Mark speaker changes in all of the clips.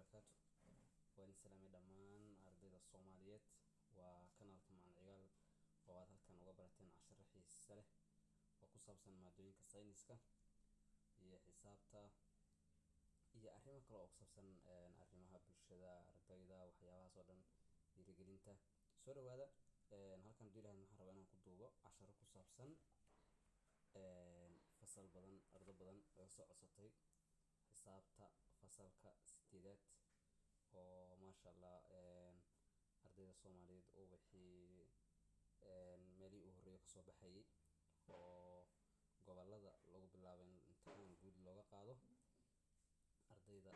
Speaker 1: wabarakaatu. Waan salaamay dhammaan ardayda Soomaaliyeed. Waa kanaalka Macalin Cigaal oo aad halkan uga barateen casharo xiiso leh oo ku saabsan maadooyinka sayniska iyo xisaabta iyo arrimo kale oo ku saabsan arrimaha bulshada, ardayda, waxyaabahaas oo dhan dhiirigelinta. Soo dhawaada. Halkan diilahan waxaan rabaa inaan ku duubo casharo ku saabsan fasal badan, arday badan oo soo codsatay xisaabta fasalka 8aad oo maasha Allah ardayda Soomaaliyeed oo wixii meelii u horeeyay kasoo baxayay oo gobolada lagu bilaabay imtixaan guud looga qaado ardayda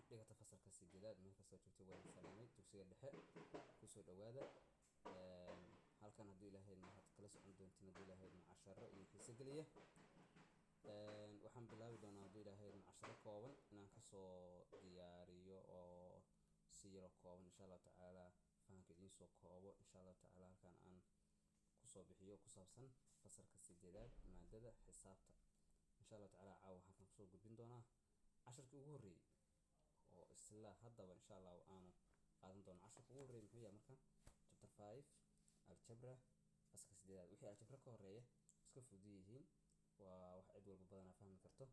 Speaker 1: dhigata fasalka 8aad meel kasta joogtay. waan salaamay dugsiga dhexe ku soo dhawaada. halkan haddii Ilaahay mahad kala socon doontiin haddii Ilaahay casharo iyo xiiso geliya. waxaan bilaabi doonaa haddii Ilaahay casharo kooban inaan kasoo diyaariyo oo si yar kooban insha Allah tacaala fahanka idin soo koobo insha Allah tacaala. halkan aan kusoo bixiyo ku saabsan fasalka 8aad maadada xisaabta insha Allah tacaala. caawa waxaan kusoo gudbin doonaa casharkii ugu horeeyay oo isla haddaba insha Allah aan qaadan doono. casharkii ugu horeeyay muxuu yahay marka chapter 5 algebra fasalka 8aad. wixii algebra ka horeeya iska fudud yihiin, waa wax cid walba badanaa fahmi karto,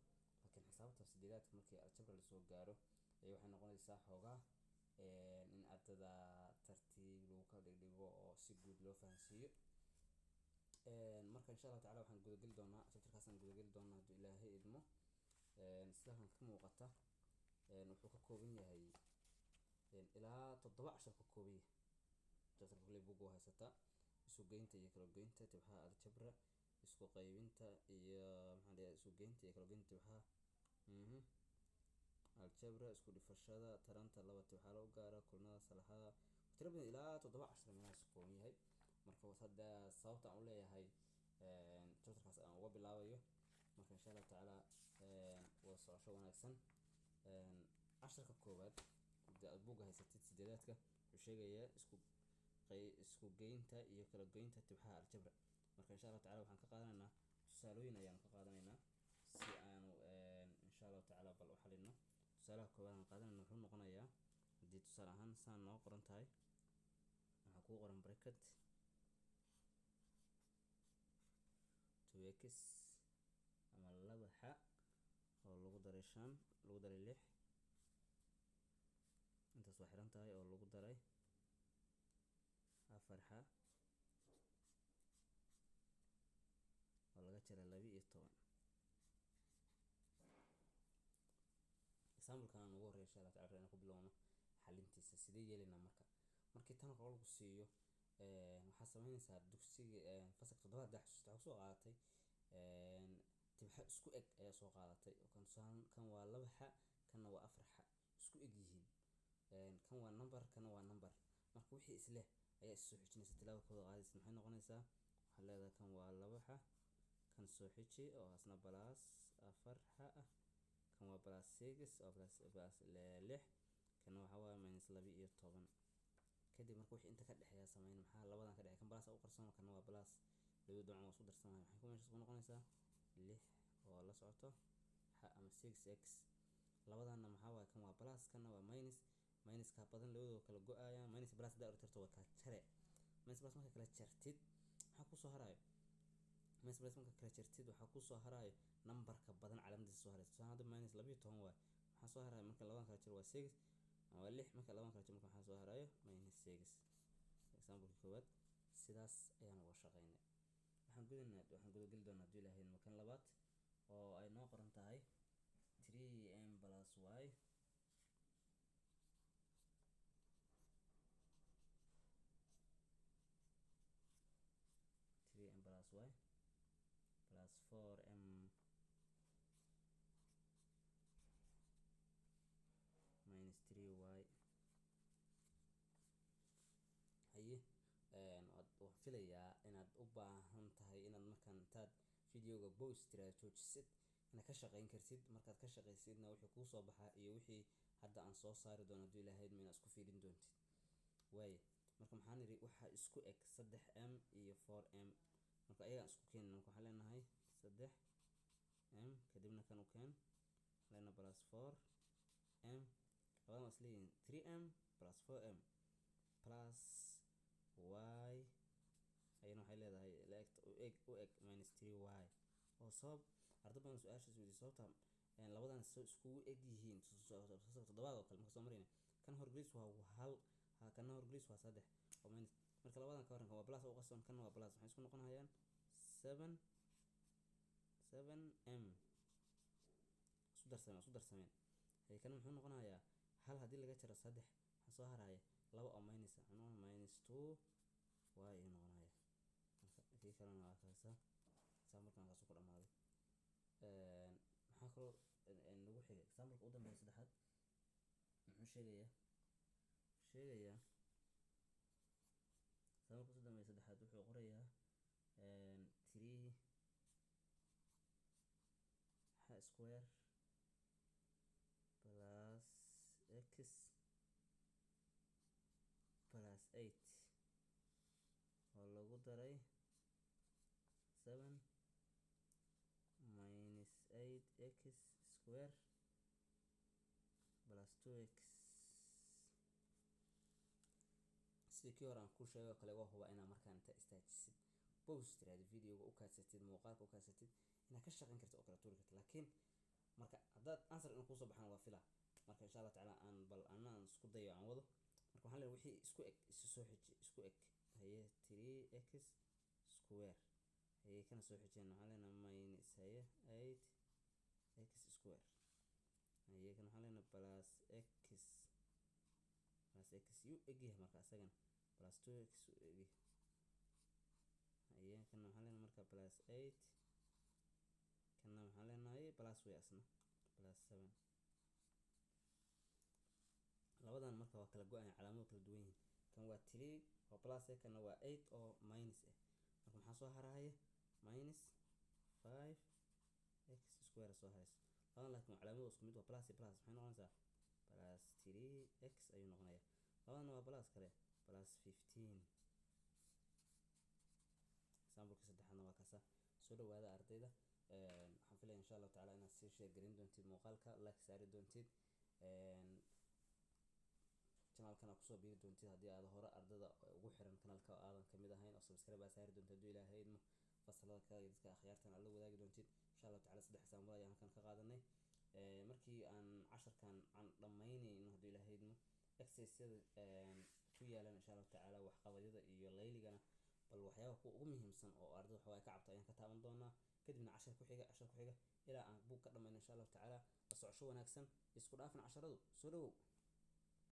Speaker 1: laakiin xisaabta 8aad markii algebra la soo gaaro ay waxay noqonaysaa xoogaa in ardada tartiib lagu kala dhigdhigo oo si guud loo fahansiiyo. marka insha Allah tacaala waxaan guda geli doonaa chapterkaas aan guda geli doonaa haddii Ilaahay idmo. sida halkan ka muuqata wuxuu ka kooban yahay ilaa 7 cashar ka kooban yahay. chapterka kale buug oo haysata isu geynta iyo kala geynta tibxaa algebra, isku qaybinta iyo maxaa la isu geynta iyo kala geynta tibxaa algebra, isku dhifashada, taranta laba tibxaa loo gaara, kulnada salaxada, tiro badan ilaa 7 cashar meelahaas kooban yahay. marka hadda sababta aan u leeyahay chapterkaas aan uga bilaabayo marka insha Allah tacaala waa socosho wanaagsan. casharka koowaad buugga haysatid 8aadka wuxuu sheegayaa isku geynta iyo kala geynta tibxaa algebra. marka insha Allah tacaala waxaan ka qaadanaynaa tusaalooyin ayaan ka qaadanaynaa si aanu insha Allah tacaala bal u xalino. tusaalaha koowaad aan qaadanayno wuxuu noqonayaa haddii tusaale ahaan saan noo qoran tahay waxaa ku qoran bracket 2x ama 2x oo lagu daray 5 lagu daray 6 intaas waa xiran tahay oo lagu daray 4x oo laga jaray 12. example-kan aan ugu horeeyo insha Allah tacaala inaan ku bilowno xalintiisa sidee yeelina markii tan oo lagu siiyo waxaa sameynaysaa dugsiga fasalka 7aad xasuusta soo qaadatay tibxa isku eg ayaa soo qaadatay oo kan waa 2x kana waa 4x isku eg yihiin. kan waa number kana waa number marka wixii isle ayaa soo xijinaysa tilaabo kooda qaadaysa maxay noqonaysaa waxa leedahay kan waa 2x kan soo xiji oo asna plus 4x kan waa plus 6 oo plus 6 kan waxa waa minus 12. kadib marka wixii inta ka dhaxeeya sameyn maxaa labadan ka dhaxeeya kan plus u qarsoon kan waa plus labada dhinac waa isku darsamay waxay ku meesha noqonaysaa 6 oo la socoto ama 6x. labadana maxaa waa kan waa plus kana waa minus ka badan labadooda kala go'aya minus plus da urtirto waa ka jare minus plus marka kala jartid waxa ku soo harayo minus plus marka kala jartid waxa ku soo harayo numberka badan calaamadiisa soo haraysa hadda minus 12 waa waxa soo harayo marka labadan kala jaro waa 6 ama 6 marka labadan kala jaro marka waxa soo harayo minus 6. example koowaad sidaas ayaan uga shaqeynay. waxaan guda geli doonaa haddii Ilaahay kan labaad oo ay noo qoran tahay 3m plus y plus 4m minus 3y. haye waan filayaa inaad u baahan tahay inaad markaan intaad videoga pause tiraahdo joojisid inaad ka shaqeyn kartid. markaad ka shaqeysidna wixii kuu soo baxaa iyo wixii hadda aan soo saari doono haddii Ilaahay inaad isku fiirin doontid. waaye marka maxaan niri waxa isku eg 3m iyo 4m marka ayaga isku keenno marka waxaan leenahay 3m kadibna kan u keen lena plus 4m labadan waa isleeyihiin 3m plus 4m plus y ayana waxay leedahay u eg minus 3y oo sabab arda badan su-aashaas weydiisay sababta labadan iskugu eg yihiin toddobaad oo kale marka soo marayna kan horgelis waa hal kana horgelis waa 3 oo minus marka labadan ka waranka waa plus oo qasan kana waa plus waxay isku noqonayaan 7m isku darsameen kana muxuu noqonayaa hal hadii laga jaro 3 waxa soo haraya 2 oo minus minus 2 y noqonaya marka kalena waa kaasa example-kan kaas ku dhamaaday maxaa kaloo lagu xigay example-ka u dambeeya saddexaad muxuu sheegayaa example-ka u dambeeya saddexaad wuxuu qorayaa 3 square plus x plus 8 oo lagu daray 7 minus 8x square plus 2x sidii kii hore aan ku sheegay kale waa huba inaa markaan inta istaajisid pause tiraahdo videoga u kaadsatid muuqaalka u kaadsatid inaad ka shaqeyn karto oo kala tuuri karto laakiin marka haddaad answer inuu kusoo baxaan waa fila marka insha Allah taala aan bal anaan isku dayo aan wado marka waxaan leeyahay wixii isku eg soo xiji isku eg haye 3x square haye kana soo xijeen waxaan leenahay minus haye 8x square haye kana waxaan leenahay plus x u egyahay marka asagana plus 2x u egyahay haye kana waxaan leenahay marka plus 8 kana waxaan leenahay plus way asna plus 7 labadan marka waa kala go'an calaamado kala duwan yihiin kan waa 3 oo plus kana waa 8 oo minus marka maxaa soo haraya minus 5x square soo haraysa labadan laakiin calaamado isku mid waa plus iyo plus maxay noqonaysaa plus 3x ayuu noqonayaa labadan waa plus kale plus 15 example-ka saddexaadna waa kaasa soo dhawaada ardayda waxaan filayaa insha Allah taala inaad sii share garin doontid muuqaalka like saari doontid channel-kana kusoo biiri doontid haddii aad hore ardada ugu xiran kanaalka aadan kamid ahayn oo subscribe aad saari doontid haddii ilaahay idmo fasalada kale iyo dadka akhyaartan aad la wadaagi doontid insha Allah taala 3 example ayaan halkan ka qaadanay markii aan casharkan aan dhamaynayno haddii ilaahay idmo exercise ku yaalan insha Allah taala wax qabadyada iyo layligana bal waxyaabaha ugu muhiimsan oo ardada waxa ay ka cabto ayaan ka taaban doonaa kadibna cashar ku xiga ilaa aan buug ka dhamayno insha Allah taala la socosho wanaagsan isku dhaafin casharadu soo dhawow